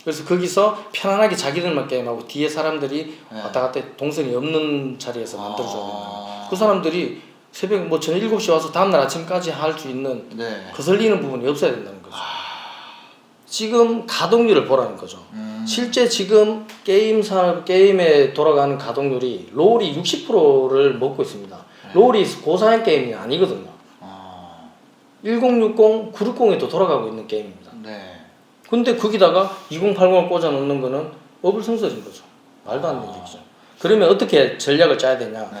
그래서 거기서 편안하게 자기들만 게임하고 뒤에 사람들이 네. 왔다 갔다 동선이 없는 자리에서 만들어줘야 되는 거예요. 그 사람들이 새벽 뭐 저녁 7시 와서 다음날 아침까지 할 수 있는 네. 거슬리는 부분이 없어야 된다는 거죠. 지금 가동률을 보라는 거죠. 실제 지금 게임 산업, 게임에 돌아가는 가동률이 롤이 60%를 먹고 있습니다. 네. 롤이 고사양 게임이 아니거든요. 1060, 960에도 돌아가고 있는 게임입니다. 네. 근데 거기다가 2080을 꽂아 놓는 거는 어불성설인 거죠. 말도 안 되는 얘기죠. 그러면 어떻게 전략을 짜야 되냐. 네.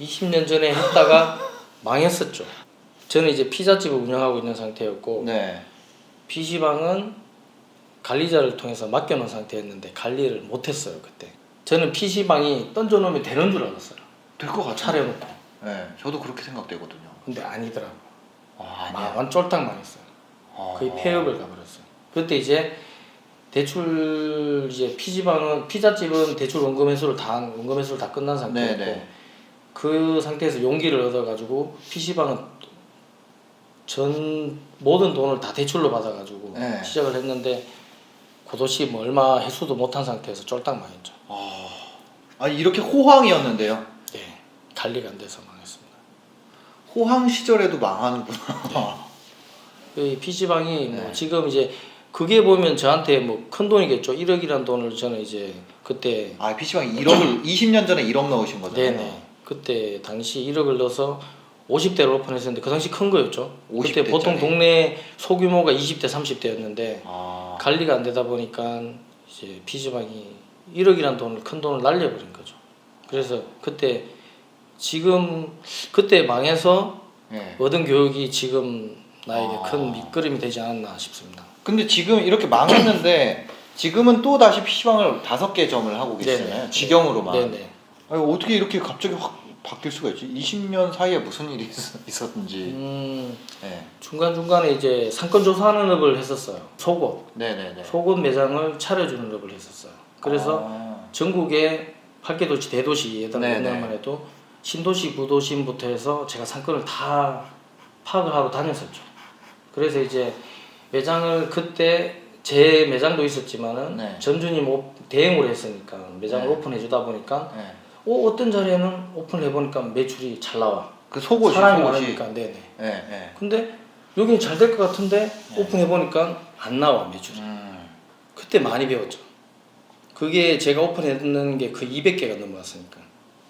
20년 전에 했다가 망했었죠. 저는 이제 피자집을 운영하고 있는 상태였고 네. PC방은 관리자를 통해서 맡겨놓은 상태였는데 관리를 못했어요 그때. 저는 PC방이 던져놓으면 되는 줄 알았어요. 될 것 같아요. 차려놓고. 네. 저도 그렇게 생각되거든요. 근데 아니더라고요. 아니야. 완 쫄딱 망했어요. 거의 폐업을 가버렸어요. 그때 이제 대출 이제 PC방은 피자집은 대출 원금 회수를 다 끝난 상태였고 네네. 그 상태에서 용기를 얻어가지고 PC방은 전 모든 돈을 다 대출로 받아가지고 네. 시작을 했는데 그도시 뭐 얼마 회수도 못한 상태에서 쫄딱 망했죠. 이렇게 호황이었는데요. 네, 관리가 안 돼서 망했습니다. 호황 시절에도 망하는구나. 이 PC방이 뭐 네. 지금 이제 그게 보면 저한테 뭐 큰 돈이겠죠. 1억이란 돈을 저는 이제 그때 PC방이 1억을 20년 전에 1억 넣으신 거잖아요. 네네 그때 당시 1억을 넣어서 50대를 오픈했었는데 그 당시 큰 거였죠. 50대 그때 보통 짜리. 동네 소규모가 20대 30대였는데 아. 관리가 안 되다 보니까 이제 PC방이 1억이란 돈을 큰 돈을 날려버린 거죠. 그래서 그때 그때 망해서 네. 얻은 교육이 지금 나에게 큰 밑거름이 되지 않았나 싶습니다. 근데 지금 이렇게 망했는데 지금은 또 다시 PC방을 5개 점을 하고 계시잖아요. 네네. 직영으로만. 네네. 아니, 어떻게 이렇게 갑자기 확 바뀔 수가 있지? 20년 사이에 무슨 일이 있었는지. 네. 중간중간에 이제 상권 조사하는 업을 했었어요. 속옷. 네네네. 속옷 매장을 차려주는 업을 했었어요. 그래서 전국에 8개 도시 대도시 예전 네네. 몇년만 해도 신도시 구도심부터 해서 제가 상권을 다 파악을 하고 다녔었죠. 그래서 이제 매장을 그때 제 매장도 있었지만은 네. 점주님 대행으로 했으니까 매장을 네. 오픈해 주다 보니까 네. 어떤 자리에는 오픈해 보니까 매출이 잘 나와. 그 속옷이 사람이 속옷이. 많으니까 네네. 네, 네. 근데 여기는 잘 될 것 같은데 네. 오픈해 보니까 안 나와 매출이. 그때 많이 배웠죠. 그게 제가 오픈했는 게 그 200개가 넘어갔으니까.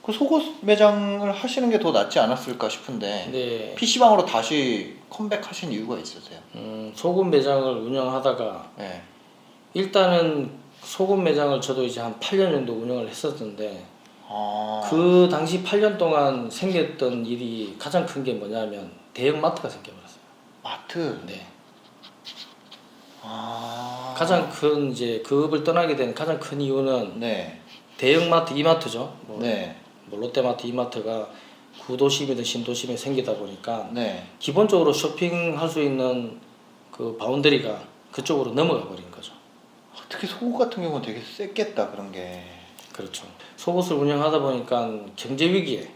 그 속옷 매장을 하시는 게 더 낫지 않았을까 싶은데 네. PC방으로 다시 컴백하신 이유가 있으세요? 소금 매장을 운영하다가 네. 일단은 소금 매장을 저도 이제 한 8년 정도 운영을 했었는데 아. 그 당시 8년 동안 생겼던 일이 가장 큰 게 뭐냐면 대형 마트가 생겨버렸어요. 마트. 네. 아. 가장 큰 이제 그 업을 떠나게 된 가장 큰 이유는 네. 대형 마트 이마트죠. 뭐, 네. 뭐 롯데마트 이마트가 구도심이든 신도심에 생기다 보니까 네. 기본적으로 쇼핑할 수 있는 그 바운더리가 그쪽으로 넘어가 버린 거죠. 특히 속옷 같은 경우는 되게 셌겠다 그런 게. 그렇죠. 속옷을 운영하다 보니까 경제 위기에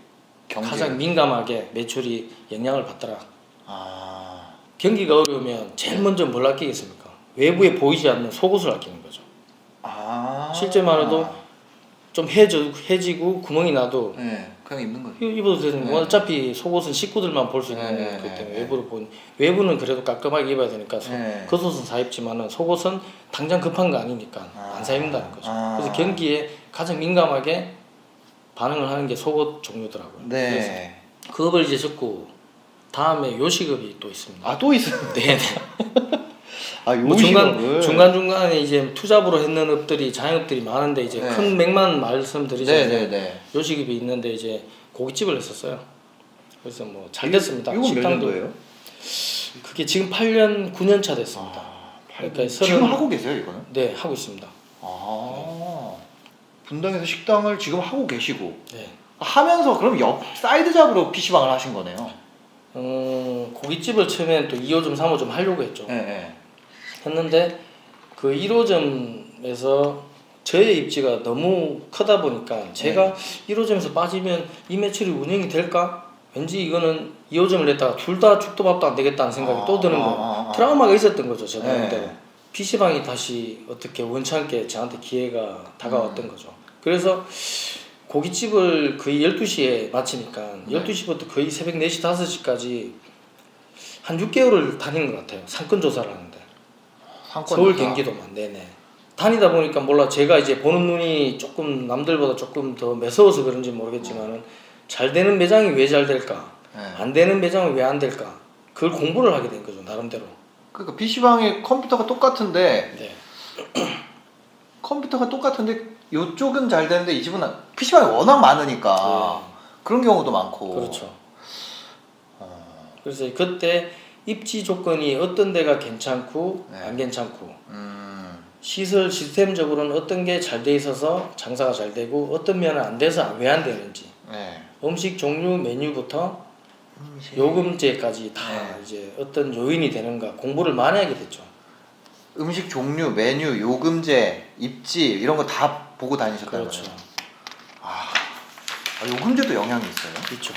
가장 민감하게 매출이 영향을 받더라. 아. 경기가 어려우면 제일 먼저 뭘 아끼겠습니까? 외부에 보이지 않는 속옷을 아끼는 거죠. 아. 실제만 해도 좀 해지고 구멍이 나도 네. 그냥 입는 거죠. 입어도 되는 거. 네. 어차피 속옷은 식구들만 볼 수 있는 네, 거기 네, 때문에 네. 외부로 외부는 그래도 깔끔하게 입어야 되니까 네. 겉옷은 사 입지만은 속옷은 당장 급한 거 아니니까 안 사 입는다는 거죠. 그래서 경기에 가장 민감하게 반응을 하는 게 속옷 종류더라고요. 그래서 네. 그 업을 이제 접고 다음에 요식업이 또 있습니다. 또 있어요. 네. 아, 뭐 요식업을. 중간중간에 이제 투잡으로 했는 업들이 자영업들이 많은데 이제 네. 큰 맥만 말씀드리자면 네네네. 요식업이 있는데 이제 고깃집을 했었어요. 그래서 뭐 잘 됐습니다. 이건 몇 년도예요? 그게 지금 8년 9년 차 됐습니다. 그러니까 지금 하고 계세요 이거는? 네, 하고 있습니다. 분당에서 식당을 지금 하고 계시고 네. 하면서 그럼 옆 사이드 잡으로 PC방을 하신 거네요. 고깃집을 처음엔 또 2호점 3호점 하려고 했죠. 네. 했는데 그 1호점에서 저의 입지가 너무 크다 보니까 제가 1호점에서 빠지면 이 매출이 운영이 될까? 왠지 이거는 2호점을 냈다가 둘 다 죽도 밥도 안 되겠다는 생각이 또 드는 거예요. 트라우마가 있었던 거죠. 저 나름대로. 네. PC방이 다시 어떻게 원치않게 저한테 기회가 다가왔던 거죠. 그래서 고깃집을 거의 12시에 마치니까 네. 12시부터 거의 새벽 4시, 5시까지 한 6개월을 다닌 것 같아요. 상권 조사를 하는데. 서울, 경기도만. 네네. 다니다 보니까 몰라 제가 이제 보는 눈이 조금 남들보다 조금 더 매서워서 그런지 모르겠지만은 잘 되는 매장이 왜 잘 될까? 네. 안 되는 매장은 왜 안 될까? 그걸 공부를 하게 된 거죠, 나름대로. 그러니까 PC방에 컴퓨터가 똑같은데 네. 컴퓨터가 똑같은데 이쪽은 잘 되는데 이 집은 PC방이 워낙 많으니까 그런 경우도 많고. 그렇죠. 그래서 그때 입지 조건이 어떤 데가 괜찮고 네. 안 괜찮고 시설 시스템적으로는 어떤 게 잘 돼 있어서 장사가 잘 되고 어떤 면은 안 돼서 왜 안 되는지 네. 음식 종류 메뉴부터 요금제까지 다 네. 이제 어떤 요인이 되는가 공부를 많이 하게 됐죠. 음식 종류, 메뉴, 요금제, 입지 이런 거 다 보고 다니셨다는 그렇죠. 거예요. 요금제도 영향이 있어요? 그렇죠.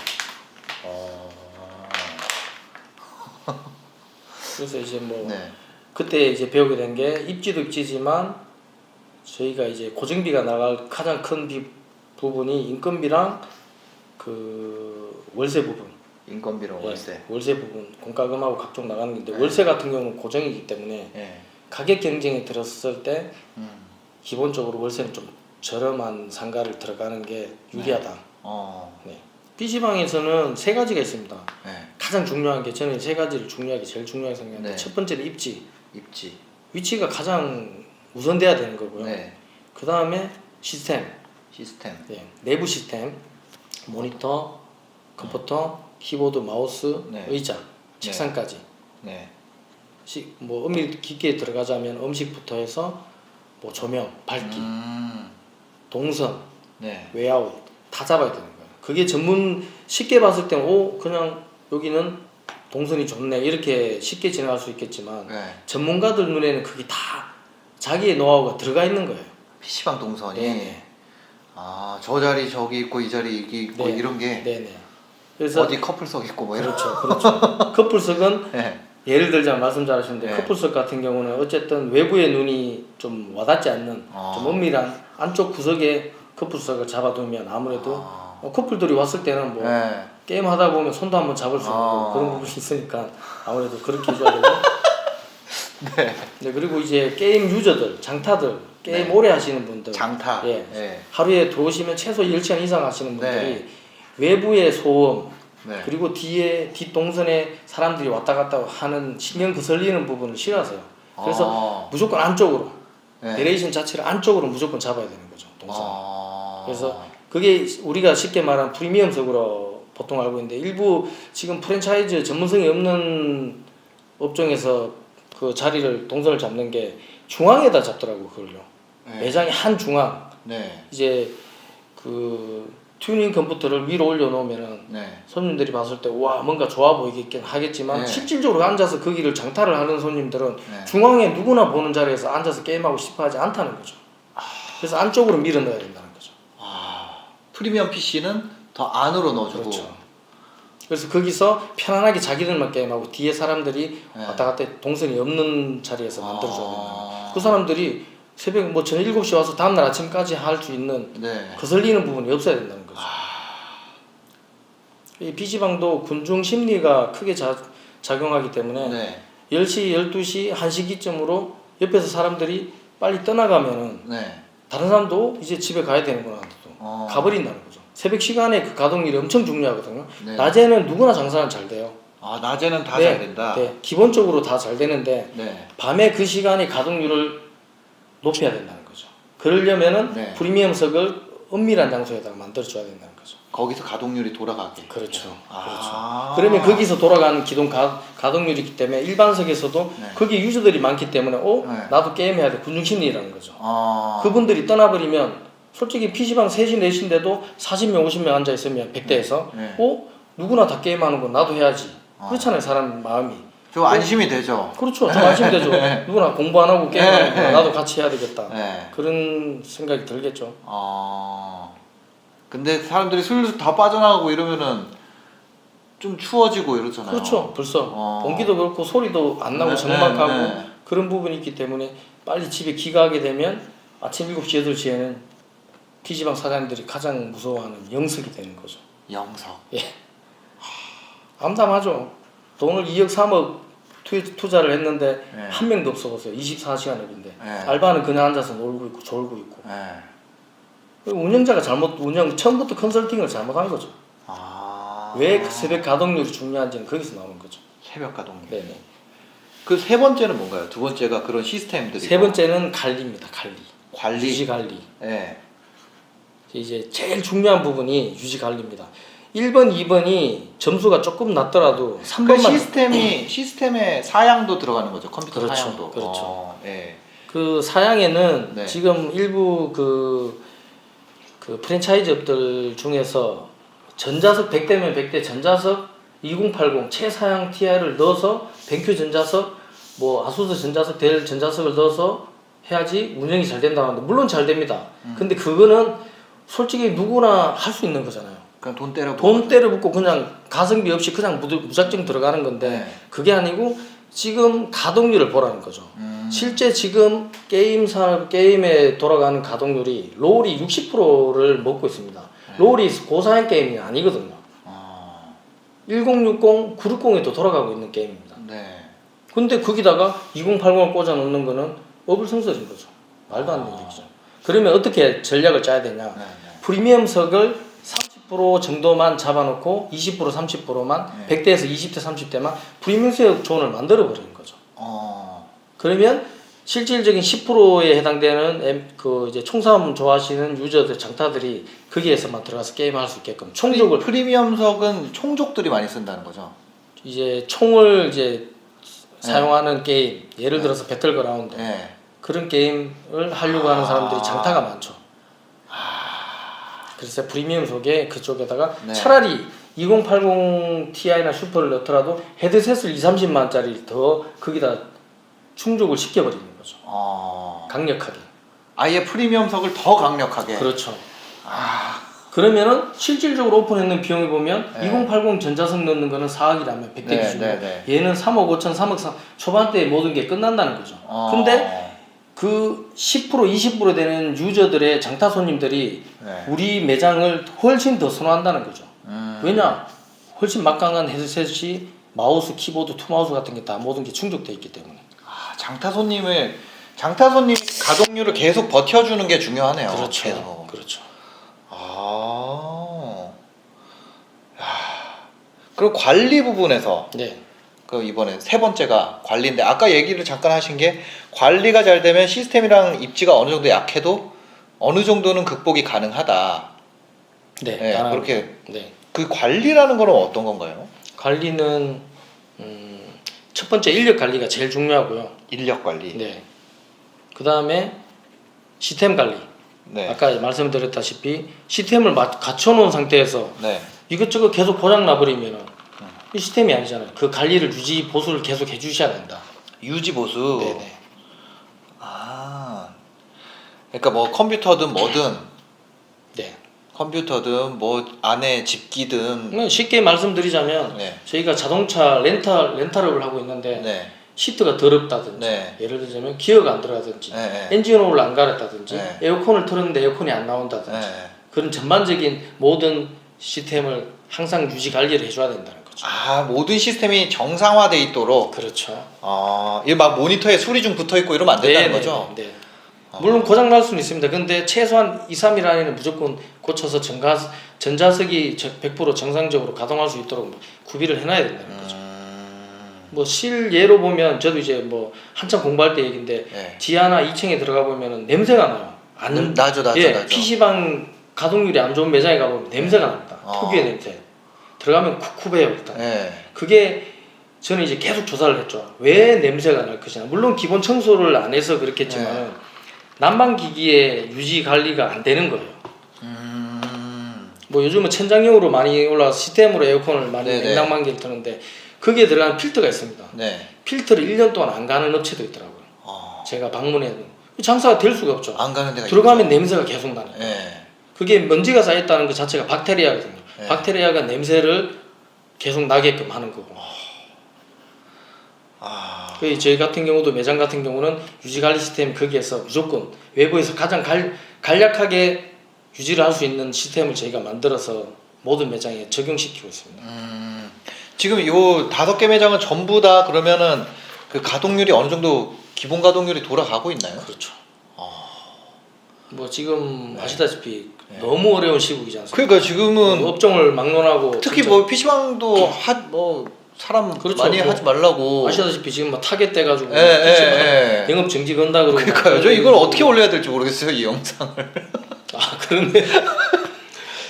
그래서 이제 뭐 네. 그때 이제 배우게 된 게 입지도 입지지만 저희가 이제 고정비가 나갈 가장 큰 부분이 인건비랑 그 월세 부분. 인건비랑 월세. 예, 월세 부분 공과금하고 각종 나가는 건데 네. 월세 같은 경우는 고정이기 때문에 네. 가격 경쟁에 들었을 때 음. 기본적으로 월세는 좀 저렴한 상가를 들어가는 게 유리하다. 네. PC방에서는 세 가지가 있습니다. 네. 가장 중요한 게 저는 세 가지를 제일 중요하게 생각하는데 네. 첫 번째는 입지. 입지. 위치가 가장 우선돼야 되는 거고요. 네. 그 다음에 시스템. 네. 내부 시스템, 모니터, 컴퓨터, 키보드, 마우스, 네. 의자, 책상까지. 네. 뭐 엄밀히 깊게 들어가자면 음식부터 해서 뭐 조명, 밝기, 동선, 네. 웨이아웃 다 잡아야 되는 거예요. 그게 전문 쉽게 봤을 때 그냥 여기는 동선이 좋네 이렇게 쉽게 지나갈 수 있겠지만 네. 전문가들 눈에는 그게 다 자기의 노하우가 들어가 있는 거예요. PC방 동선이. 네네. 저 자리 저기 있고 이 자리 여기 있고 네. 이런 게. 네네. 그래서 어디 커플석 있고 뭐 이런. 그렇죠. 커플석은 네. 예를 들자면 말씀 잘하셨는데 네. 커플석 같은 경우는 어쨌든 외부의 눈이 좀 와닿지 않는 좀 은밀한 안쪽 구석에 커플석을 잡아두면 아무래도 커플들이 왔을 때는 뭐 네. 게임 하다 보면 손도 한번 잡을 수 있고 그런 부분이 있으니까 아무래도 그렇게 해줘야 되고 네. 네, 그리고 이제 게임 유저들, 장타들 게임 네. 오래 하시는 분들 장타. 예. 네. 하루에 들어오시면 최소 10시간 이상 하시는 분들이 네. 외부의 소음 네. 그리고 뒷동선에 사람들이 왔다 갔다 하는 신경 거슬리는 부분을 싫어하세요. 그래서 무조건 안쪽으로 네. 내레이션 자체를 안쪽으로 무조건 잡아야 되는 거죠. 동선. 그래서 아. 그게 우리가 쉽게 말하는 프리미엄석으로 보통 알고 있는데 일부 지금 프랜차이즈 전문성이 없는 업종에서 그 자리를 동선을 잡는 게 중앙에다 잡더라고 그걸요. 네. 매장이 한 중앙. 네. 이제 그 튜닝 컴퓨터를 위로 올려놓으면은 네. 손님들이 봤을 때 와 뭔가 좋아 보이긴 하겠지만 네. 실질적으로 앉아서 거기를 장타를 하는 손님들은 네. 중앙에 누구나 보는 자리에서 앉아서 게임하고 싶어하지 않다는 거죠. 그래서 안쪽으로 밀어 넣어야 된다는 거죠. 프리미엄 PC는 더 안으로 넣어주고. 그렇죠. 그래서 거기서 편안하게 자기들만 게임하고 뒤에 사람들이 네. 왔다 갔다 동선이 없는 자리에서 만들어줘야 된다는 거죠. 그 사람들이 새벽 뭐 저녁 7시 와서 다음날 아침까지 할 수 있는 네. 거슬리는 부분이 없어야 된다는 거죠. 이 PC방도 군중 심리가 크게 작용하기 때문에 네. 10시, 12시, 1시기쯤으로 옆에서 사람들이 빨리 떠나가면은 네. 다른 사람도 이제 집에 가야 되는구나 또 가버린다는 거죠. 새벽 시간에 그 가동률이 엄청 중요하거든요. 네. 낮에는 누구나 장사는 잘 돼요. 낮에는 다 네, 잘 된다. 네, 기본적으로 다 잘 되는데 네. 밤에 그 시간에 가동률을 높여야 된다는 거죠. 그러려면은 네. 프리미엄석을 은밀한 장소에다가 만들어줘야 된다는 거죠. 거기서 가동률이 돌아가게. 그렇죠. 아. 그러면 거기서 돌아가는 기동 가동률이기 때문에 일반석에서도 네. 거기 유저들이 많기 때문에 네. 나도 게임해야 돼. 군중심리라는 거죠. 아. 그분들이 떠나버리면 솔직히 PC방 3시, 4시인데도 40명, 50명 앉아있으면 100대에서 네. 누구나 다 게임하는 건 나도 해야지. 그렇잖아요. 사람 마음이. 좀 안심이 되죠. 그렇죠. 좀 안심이 되죠. 누구나 공부 안 하고 게임하는 거 네. 나도 같이 해야 되겠다. 네. 그런 생각이 들겠죠. 근데 사람들이 슬슬 다 빠져나가고 이러면은 좀 추워지고 이러잖아요. 그렇죠. 벌써 공기도 그렇고 소리도 안 나고 적막하고 그런 부분이 있기 때문에 빨리 집에 귀가하게 되면 아침 7시, 8시에는 PC방 사장님들이 가장 무서워하는 영석이 되는 거죠. 영석. 예. 암담하죠. 돈을 2억, 3억 투자를 했는데 네. 한 명도 없어봤어요. 24시간업인데 네. 알바는 그냥 앉아서 놀고 있고 졸고 있고. 네. 운영자가 처음부터 컨설팅을 잘못한 거죠. 왜 새벽 가동률이 중요한지는 거기서 나오는 거죠. 새벽 가동률. 네네. 그 세 번째는 뭔가요? 두 번째가 그런 시스템들이. 세 번째는 관리입니다. 관리. 유지 관리. 네. 이제 제일 중요한 부분이 유지 관리입니다. 1번, 2번이 점수가 조금 낮더라도 그 3번만 시스템에 사양도 들어가는 거죠. 컴퓨터 그렇죠. 사양도. 그렇죠. 네. 그 사양에는 네. 지금 일부 그 프랜차이즈 업들 중에서 전자석 100대면 100대 전자석 2080 최사양 TI를 넣어서 벤큐 전자석 뭐 아수스 전자석 델 전자석을 넣어서 해야지 운영이 잘 된다고 하는데 물론 잘 됩니다. 근데 그거는 솔직히 누구나 할 수 있는 거잖아요. 그냥 돈 때려 붓고 그냥 가성비 없이 그냥 무작정 들어가는 건데 네. 그게 아니고 지금 가동률을 보라는 거죠. 실제 지금 게임에 돌아가는 가동률이 롤이 60%를 먹고 있습니다. 롤이 고사양 게임이 아니거든요. 1060, 960에도 돌아가고 있는 게임입니다. 네. 근데 거기다가 2080을 꽂아 놓는 거는 어불성설인 거죠. 말도 안 되는 얘기죠. 그러면 어떻게 전략을 짜야 되냐? 네. 프리미엄석을 30% 정도만 잡아놓고 20% 30%만 네. 100대에서 20대 30대만 프리미엄석 존을 만들어 버리는 거죠. 그러면 실질적인 10%에 해당되는 이제 총싸움 좋아하시는 유저들 장타들이 거기에서만 들어가서 게임할 수 있게끔 총족을 프리미엄석은 총족들이 많이 쓴다는 거죠. 이제 총을 이제 사용하는 게임 예를 들어서 배틀그라운드 네. 그런 게임을 하려고 하는 사람들이 장타가 많죠. 그래서 프리미엄 속에 그쪽에다가 네. 차라리 2080 Ti나 슈퍼를 넣더라도 헤드셋을 30만짜리 더 거기다 충족을 시켜버리는 거죠. 강력하게. 아예 프리미엄석을 더 강력하게. 그렇죠. 그러면은 실질적으로 오픈했는 비용을 보면 네. 2080 전자석 넣는 거는 4억이라면 100대 네, 기준으로 네. 얘는 3억 5천, 3억 3 초반대에 모든 게 끝난다는 거죠. 근데 그 10% 20% 되는 유저들의 장타 손님들이 네. 우리 매장을 훨씬 더 선호한다는 거죠. 왜냐? 훨씬 막강한 헤드셋이 마우스, 키보드, 투마우스 같은 게 다 모든 게 충족되어 있기 때문에. 장타 손님 가동률을 계속 버텨주는 게 중요하네요. 그렇죠. 계속. 그렇죠. 그리고 관리 부분에서 네. 그 이번에 세 번째가 관리인데 아까 얘기를 잠깐 하신 게 관리가 잘 되면 시스템이랑 입지가 어느 정도 약해도 어느 정도는 극복이 가능하다. 네. 네, 그렇게. 네. 그 관리라는 거는 어떤 건가요? 관리는 첫 번째 인력 관리가 제일 중요하고요. 인력 관리. 네. 그 다음에 시스템 관리. 네. 아까 말씀드렸다시피 시스템을 갖춰놓은 상태에서 네. 이것저것 계속 고장 나버리면은 이 시스템이 아니잖아요. 그 관리를 유지 보수를 계속 해주셔야 된다. 유지 보수. 네네. 그러니까 뭐 컴퓨터든 뭐든. 네. 컴퓨터든 뭐 안에 집기든. 쉽게 말씀드리자면 네. 저희가 자동차 렌탈업을 하고 있는데 네. 시트가 더럽다든지 네. 예를 들자면 기어가 안 들어가든지 네. 엔진오일을 안 갈았다든지 네. 에어컨을 틀었는데 에어컨이 안 나온다든지 네. 그런 전반적인 모든 시스템을 항상 유지 관리를 해줘야 된다는 거죠. 모든 시스템이 정상화돼 있도록. 그렇죠. 이게 막 모니터에 수리중 붙어 있고 이러면 안 된다는 거죠? 네. 물론 고장 날 수는 있습니다. 근데 최소한 2, 3일 안에는 무조건 고쳐서 전자석이 100% 정상적으로 가동할 수 있도록 구비를 해놔야 된다는 거죠. 뭐 실예로 보면 저도 이제 뭐 한참 공부할 때 얘기인데 네. 지하나 2층에 들어가 보면은 냄새가 나요. 나죠. PC방 가동률이 안 좋은 매장에 가보면 냄새가 납니다. 특유의 냄새. 들어가면 쿡쿡해요 일단. 네. 그게 저는 이제 계속 조사를 했죠. 왜 냄새가 날 것이냐. 물론 기본 청소를 안 해서 그렇겠지만 난방기기의 유지 관리가 안 되는 거예요. 뭐 요즘은 천장형으로 많이 올라와서 시스템으로 에어컨을 많이 냉난방기를 트는데 거기에 들어가는 필터가 있습니다. 네. 필터를 1년 동안 안 가는 업체도 있더라고요. 제가 방문해도 장사가 될 수가 없죠. 안 가는 데가 들어가면 있죠. 냄새가 계속 나는 거예요. 네. 그게 먼지가 쌓였다는 것 자체가 박테리아거든요. 네. 박테리아가 냄새를 계속 나게끔 하는 거고. 아, 그 저희 같은 경우도 매장 같은 경우는 유지관리 시스템 거기에서 무조건 외부에서 가장 간략하게 유지를 할 수 있는 시스템을 저희가 만들어서 모든 매장에 적용시키고 있습니다. 지금 요 5개 매장은 전부 다 그러면은 그 가동률이 어느 정도 기본 가동률이 돌아가고 있나요? 그렇죠. 뭐 지금 네. 아시다시피 네. 너무 어려운 시국이지 않습니까? 그러니까 지금은 업종을 막론하고 특히 진짜 뭐 PC방도 뭐 사람 그렇죠. 많이 뭐 하지 말라고. 아시다시피 지금 막 타겟 돼가지고 예, 예, 예. 영업 정지 건다 그러고 그러니까요. 저 이걸 어떻게 올려야 될지 모르겠어요, 이 영상을. 아 그런데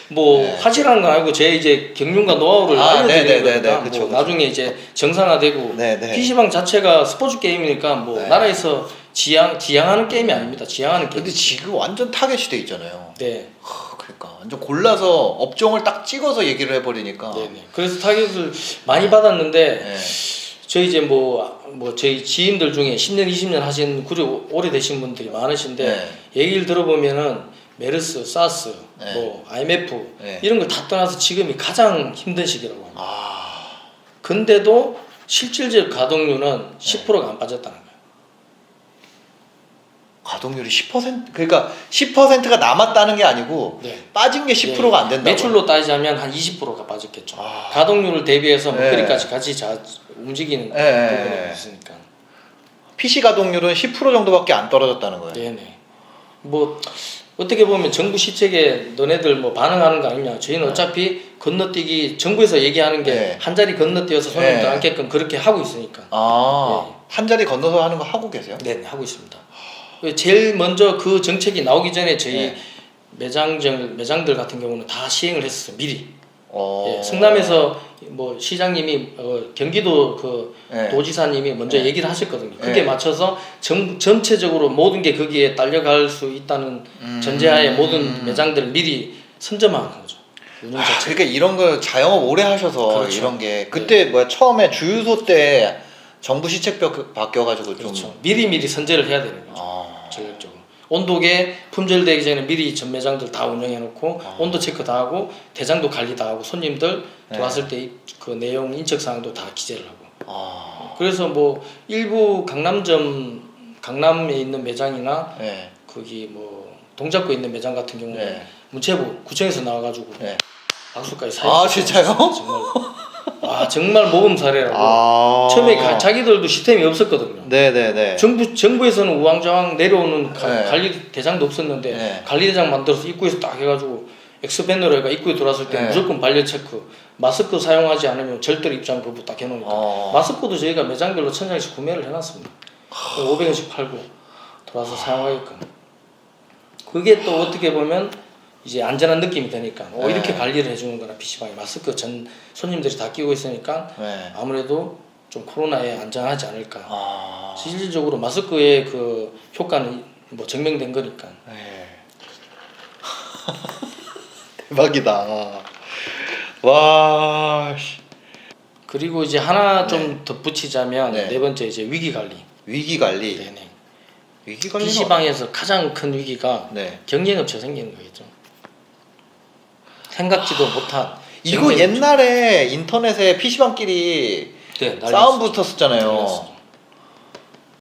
뭐 네. 화질하는 건 아니고 제 이제 경륜과 노하우를 아, 알려드리는 네네네네. 거니까 그쵸, 뭐 그쵸. 나중에 이제 정상화되고 네네. PC방 자체가 스포츠 게임이니까 뭐 네. 나라에서 지향하는 게임이 아닙니다. 지향하는 게임. 근데 지금 완전 타겟이 돼 있잖아요. 네. 그러니까 완전 골라서 업종을 딱 찍어서 얘기를 해버리니까. 네네. 그래서 타겟을 많이 받았는데 네. 저희 이제 뭐 저희 지인들 중에 10년, 20년 하신 그리 오래되신 분들이 많으신데 네. 얘기를 들어보면은 메르스, 사스, 네. 뭐 IMF 네. 이런 걸 다 떠나서 지금이 가장 힘든 시기라고 합니다. 아, 근데도 실질적 가동률은 10%가 안 빠졌다는 거예요. 가동률이 10% 그러니까 10%가 남았다는 게 아니고 네. 빠진 게 10%가 안 된다고. 매출로 따지자면 한 20%가 빠졌겠죠. 아. 가동률을 대비해서 뭐 네. 그리까지 같이 움직이는 네. 부분이 있으니까. PC 가동률은 10% 정도밖에 안 떨어졌다는 거예요. 네네. 뭐 어떻게 보면 정부 시책에 너네들 뭐 반응하는 거 아니냐. 저희는 어차피 건너뛰기 정부에서 얘기하는 게 네. 한 자리 건너뛰어서 손님들 네. 앉게끔 그렇게 하고 있으니까. 아, 네. 한 자리 건너서 하는 거 하고 계세요? 네, 하고 있습니다. 제일 먼저 그 정책이 나오기 전에 저희 네. 매장들 같은 경우는 다 시행을 했었어요. 미리. 어. 예, 성남에서 뭐 시장님이 경기도 그 네. 도지사님이 먼저 네. 얘기를 하셨거든요. 그게 네. 맞춰서 전체적으로 모든 게 거기에 딸려갈 수 있다는 전제하에 모든 매장들을 미리 선점한 거죠. 운영 자체. 그러니까 이런 거 자영업 오래 하셔서 그렇죠. 이런 게 그때 뭐야 처음에 주유소 때 정부 시책 바뀌어가지고 그렇죠. 좀 미리 선제를 해야 되는 거죠. 전략적으로. 온도계 품절되기 전에 미리 전 매장들 다 운영해놓고 온도 체크 다 하고 대장도 관리 다 하고 손님들 네. 들어왔을 때 그 내용 인적 사항도 다 기재를 하고. 아, 그래서 뭐 일부 강남에 있는 매장이나 네. 거기 뭐 동작구에 있는 매장 같은 경우는 네. 문체부 구청에서 나와가지고 네. 박수까지 아, 진짜요? 정말 정말 모범 사례라고. 아. 처음에 자기들도 시스템이 없었거든요. 네네네. 정부에서는 우왕좌왕 내려오는 네. 관리 대장도 없었는데 네. 관리 대장 만들어서 입구에서 딱 해가지고 엑스밴더로 해가 입구에 들어왔을 때 네. 무조건 발열 체크, 마스크 사용하지 않으면 절대로 입장 거부 딱 해놓으니까 마스크도 저희가 매장별로 1,000장씩 구매를 해놨습니다. 500원씩 팔고 들어와서 사용하게끔. 그게 또 어떻게 보면 이제 안전한 느낌이 되니까 네. 이렇게 관리를 해주는 거나 PC방에 마스크 전 손님들이 다 끼고 있으니까 네. 아무래도 좀 코로나에 안전하지 않을까. 아. 실질적으로 마스크의 그 효과는 뭐 증명된 거니까. 네. 대박이다. 와. 씨. 그리고 이제 하나 네. 좀 덧붙이자면 네. 네 번째 이제 위기 관리. 위기 관리. 네네. 위기 관리. PC방에서 가장 큰 위기가 네. 경쟁업체 생기는 거겠죠. 생각지도 못한. 이거 경쟁업체. 옛날에 인터넷에 PC방끼리 네, 난리 싸움 났었죠. 붙었었잖아요. 난리 났었죠.